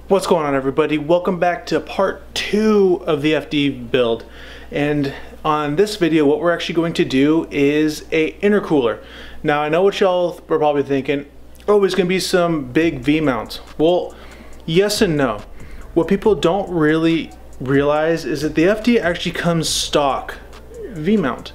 What's going on, everybody? Welcome back to part 2 of the FD build. And on this video, what we're actually going to do is a intercooler. Now, I know what y'all are probably thinking, oh, it's going to be some big V-mounts. Well, yes and no. What people don't really realize is that the FD actually comes stock V-mount.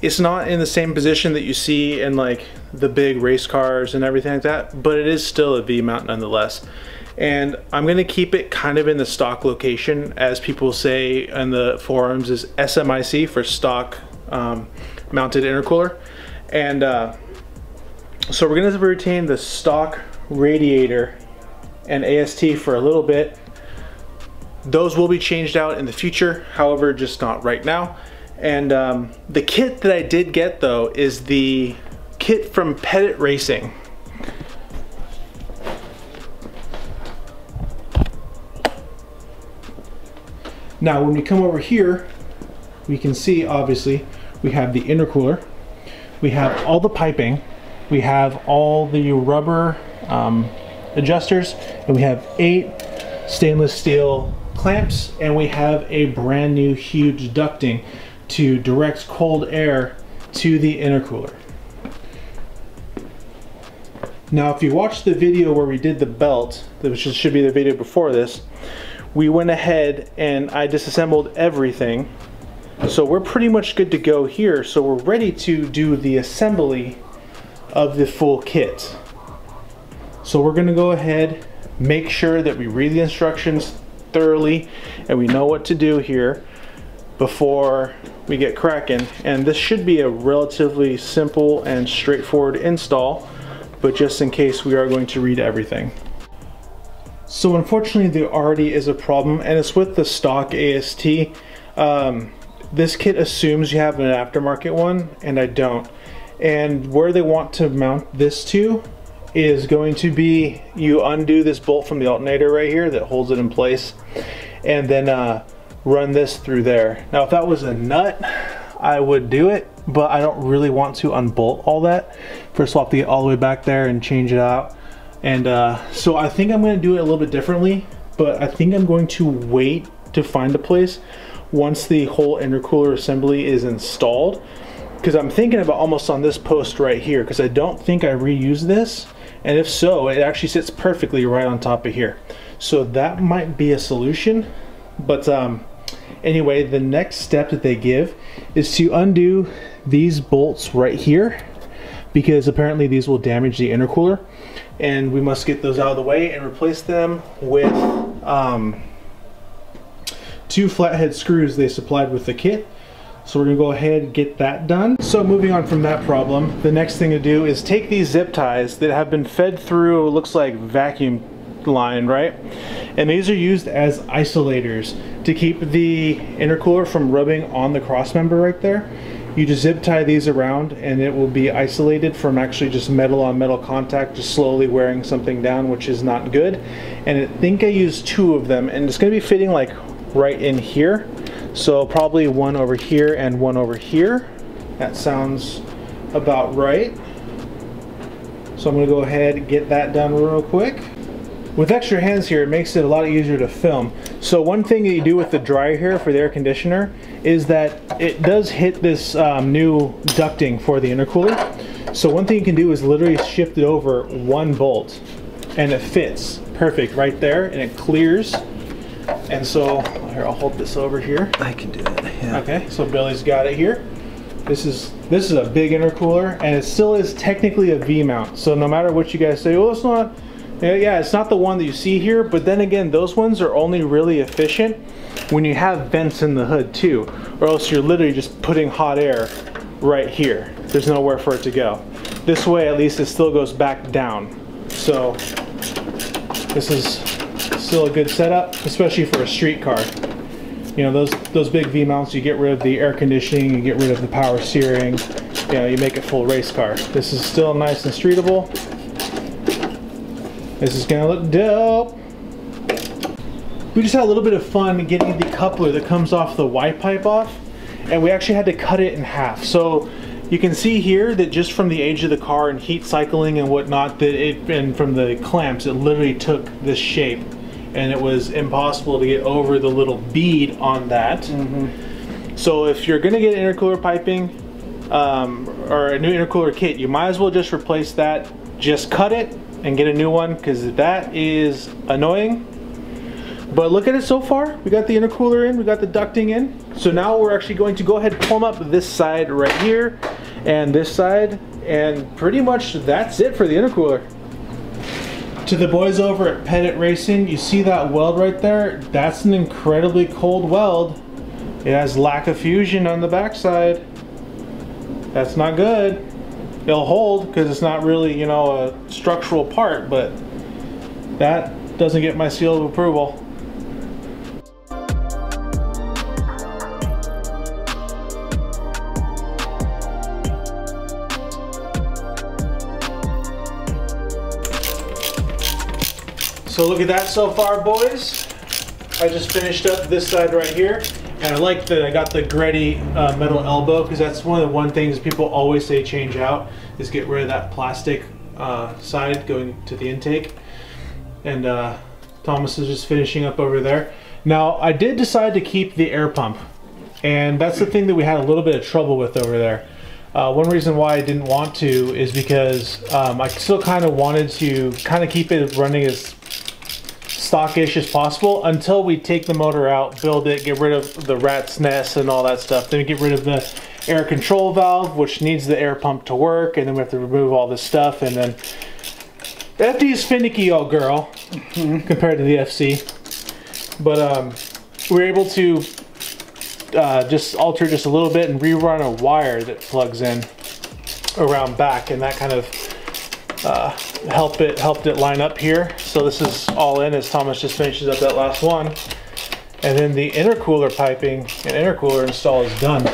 It's not in the same position that you see in like the big race cars and everything like that, but it is still a V-mount nonetheless. And I'm going to keep it kind of in the stock location, as people say in the forums, is SMIC for stock mounted intercooler. And so we're going to retain the stock radiator and AST for a little bit. Those will be changed out in the future, however, just not right now. And the kit that I did get, though, is the kit from Pettit Racing. Now, when we come over here, we can see, obviously, we have the intercooler, we have all the piping, we have all the rubber adjusters, and we have 8 stainless steel clamps, and we have a brand new huge ducting to direct cold air to the intercooler. Now, if you watch the video where we did the belt, which should be the video before this, we went ahead and I disassembled everything. So we're pretty much good to go here. So we're ready to do the assembly of the full kit. So we're gonna go ahead, make sure that we read the instructions thoroughly and we know what to do here before we get cracking. And this should be a relatively simple and straightforward install, but just in case, we are going to read everything. So unfortunately, there already is a problem, and it's with the stock AST. This kit assumes you have an aftermarket one, and I don't. And where they want to mount this to is going to be, you undo this bolt from the alternator right here that holds it in place, and then run this through there. Now, if that was a nut, I would do it, but I don't really want to unbolt all that. First of all, I have to get all the way back there and change it out. And so I think I'm going to do it a little bit differently, but I think I'm going to wait to find a place once the whole intercooler assembly is installed, because I'm thinking about almost on this post right here, because I don't think I reused this, and if so, it actually sits perfectly right on top of here. So that might be a solution. But anyway, the next step that they give is to undo these bolts right here, because apparently these will damage the intercooler, and we must get those out of the way and replace them with 2 flathead screws they supplied with the kit. So we're gonna go ahead and get that done. So moving on from that problem, the next thing to do is take these zip ties that have been fed through, it looks like vacuum line, right? And these are used as isolators to keep the intercooler from rubbing on the cross member right there. You just zip tie these around and it will be isolated from actually just metal on metal contact, just slowly wearing something down, which is not good. And I think I used 2 of them, and it's going to be fitting like right in here. So probably one over here and one over here. That sounds about right. So I'm going to go ahead and get that done real quick. With extra hands here, it makes it a lot easier to film. So one thing that you do with the dryer here for the air conditioner is that it does hit this new ducting for the intercooler. So one thing you can do is literally shift it over 1 bolt, and it fits perfect right there, and it clears. And so here, I'll hold this over here. I can do it. Yeah. Okay, so Billy's got it here. This is a big intercooler, and it still is technically a V-mount. So no matter what you guys say, well, it's not. Yeah, it's not the one that you see here, but then again, those ones are only really efficient when you have vents in the hood too, or else you're literally just putting hot air right here. There's nowhere for it to go. This way, at least, it still goes back down. So this is still a good setup, especially for a street car. You know, those big V-mounts, you get rid of the air conditioning, you get rid of the power steering, you know, you make it full race car. This is still nice and streetable. This is gonna look dope. We just had a little bit of fun getting the coupler that comes off the Y pipe off, and we actually had to cut it in half. So You can see here that just from the age of the car and heat cycling and whatnot, that and from the clamps, it literally took this shape. and it was impossible to get over the little bead on that. So if you're gonna get intercooler piping or a new intercooler kit, you might as well just replace that. Just cut it and get a new one, because that is annoying. But look at it so far. We got the intercooler in, we got the ducting in. So now we're actually going to go ahead and plumb up this side right here and this side, and pretty much that's it for the intercooler. To the boys over at Pettit Racing, you see that weld right there? That's an incredibly cold weld. It has lack of fusion on the backside. That's not good. It'll hold because it's not really, you know, a structural part, but that doesn't get my seal of approval. So look at that so far, boys. I just finished up this side right here, and I like that I got the Gretty metal elbow, because that's one of the things people always say change out, is get rid of that plastic side going to the intake. And Thomas is just finishing up over there. Now I did decide to keep the air pump, and that's the thing that we had a little bit of trouble with over there. One reason why I didn't want to is because I still kind of wanted to keep it running as stockish as possible until we take the motor out, build it, get rid of the rat's nest and all that stuff. Then we get rid of the air control valve, which needs the air pump to work, and then we have to remove all this stuff. And then the FD is finicky, old girl, compared to the FC. But we're able to just alter just a little bit and rerun a wire that plugs in around back, and that kind of helped it line up here. So this is all in as Thomas just finishes up that last one, and then the intercooler piping and intercooler install is done.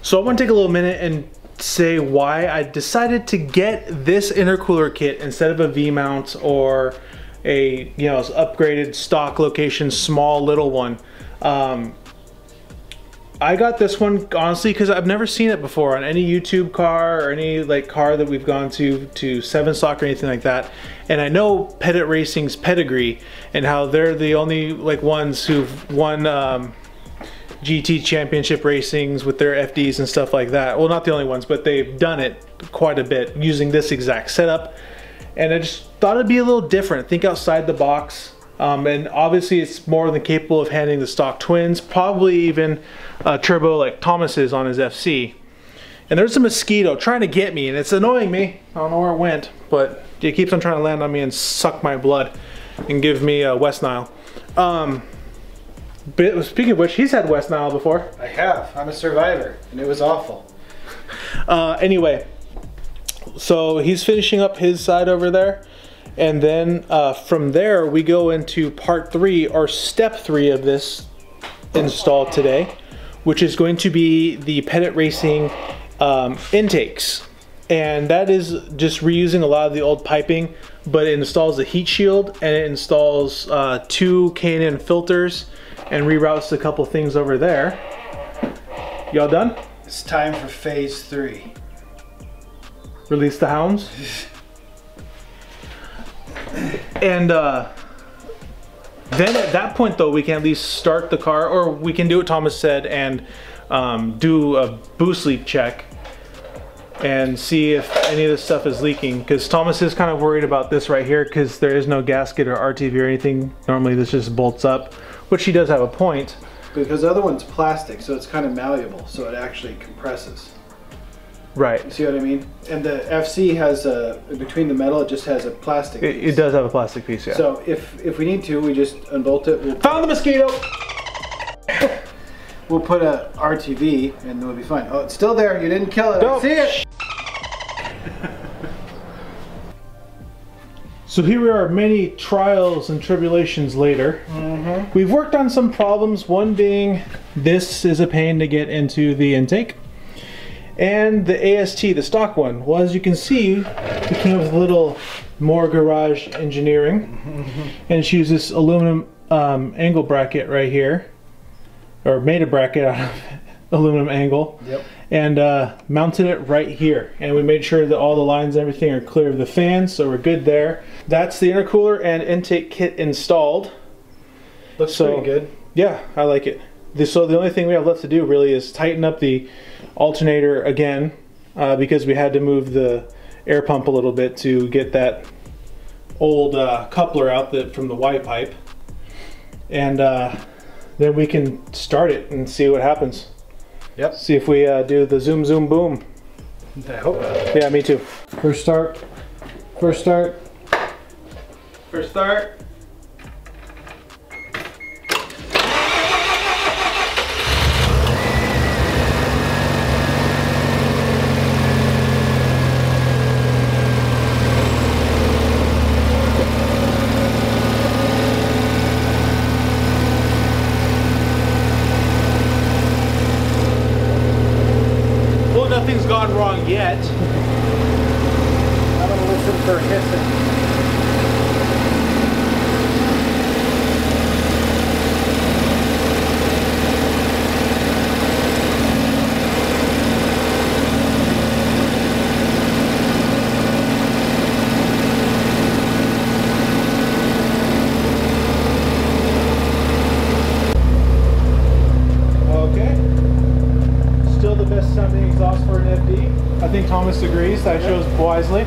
So I want to take a little minute and say why I decided to get this intercooler kit instead of a V-mount or a, you know, upgraded stock location small little one. I got this one honestly because I've never seen it before on any YouTube car or any like car that we've gone to 7 stock or anything like that. And I know Pettit Racing's pedigree and how they're the only like ones who've won GT championship racings with their FDs and stuff like that. Well, not the only ones, but they've done it quite a bit using this exact setup. And I just thought it'd be a little different, think outside the box. And obviously it's more than capable of handling the stock twins, probably even turbo like Thomas is on his FC. And there's a mosquito trying to get me, and it's annoying me. I don't know where it went, but it keeps on trying to land on me and suck my blood and give me West Nile. But speaking of which, he's had West Nile before. I have. I'm a survivor, and it was awful. Anyway, so he's finishing up his side over there. And then from there, we go into part 3 or step 3 of this install today, which is going to be the Pettit Racing intakes. And that is just reusing a lot of the old piping, but it installs a heat shield and it installs 2 K&N filters and reroutes a couple things over there. Y'all done? It's time for phase 3. Release the hounds. And then at that point though, we can at least start the car, or we can do what Thomas said and do a boost leak check and see if any of this stuff is leaking, because Thomas is kind of worried about this right here because there is no gasket or RTV or anything. Normally this just bolts up, which he does have a point. Because the other one's plastic, so it's kind of malleable, so it actually compresses. Right. You see what I mean? And the FC has between the metal, it just has a plastic piece. It does have a plastic piece, yeah. So if we need to, we just unbolt it. Found the mosquito! We'll put a RTV and we'll be fine. Oh, it's still there. You didn't kill it. I see it. So here we are, many trials and tribulations later. We've worked on some problems, one being this is a pain to get into the intake. And the AST, the stock one, well, as you can see, we came up with a little more garage engineering. And she used this aluminum angle bracket right here, or made a bracket out of it. aluminum angle. Yep. And mounted it right here. And we made sure that all the lines and everything are clear of the fans, so we're good there. That's the intercooler and intake kit installed. Looks pretty good. Yeah, I like it. So the only thing we have left to do really is tighten up the alternator again, because we had to move the air pump a little bit to get that old coupler out from the Y pipe. And then we can start it and see what happens. Yep. See if we do the zoom, zoom, boom. I hope not. Yeah, me too. First start. First start. First start. Nothing's gone wrong yet. I'm gonna listen for hissing. Sounding exhaust for an FD. I think Thomas agrees. I chose wisely.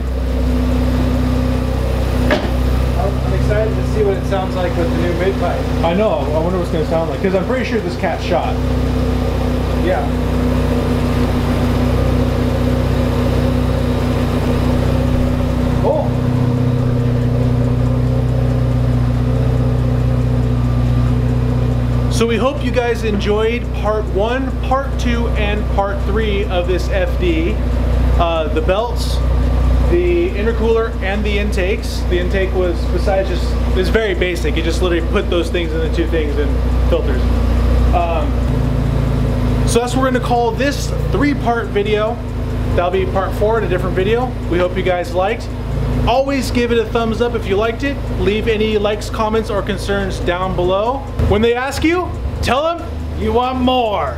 I'm excited to see what it sounds like with the new mid pipe. I know. I wonder what it's going to sound like, because I'm pretty sure this cat's shot. Yeah. Oh. So we hope you guys enjoyed part 1, part 2, and part 3 of this FD. The belts, the intercooler, and the intakes. The intake was, besides just, it was very basic. You just literally put those things in the 2 things and filters. So that's what we're going to call this 3-part video. That'll be part 4 in a different video. We hope you guys liked. Always give it a thumbs up if you liked it. Leave any likes, comments, or concerns down below. When they ask you, tell them you want more.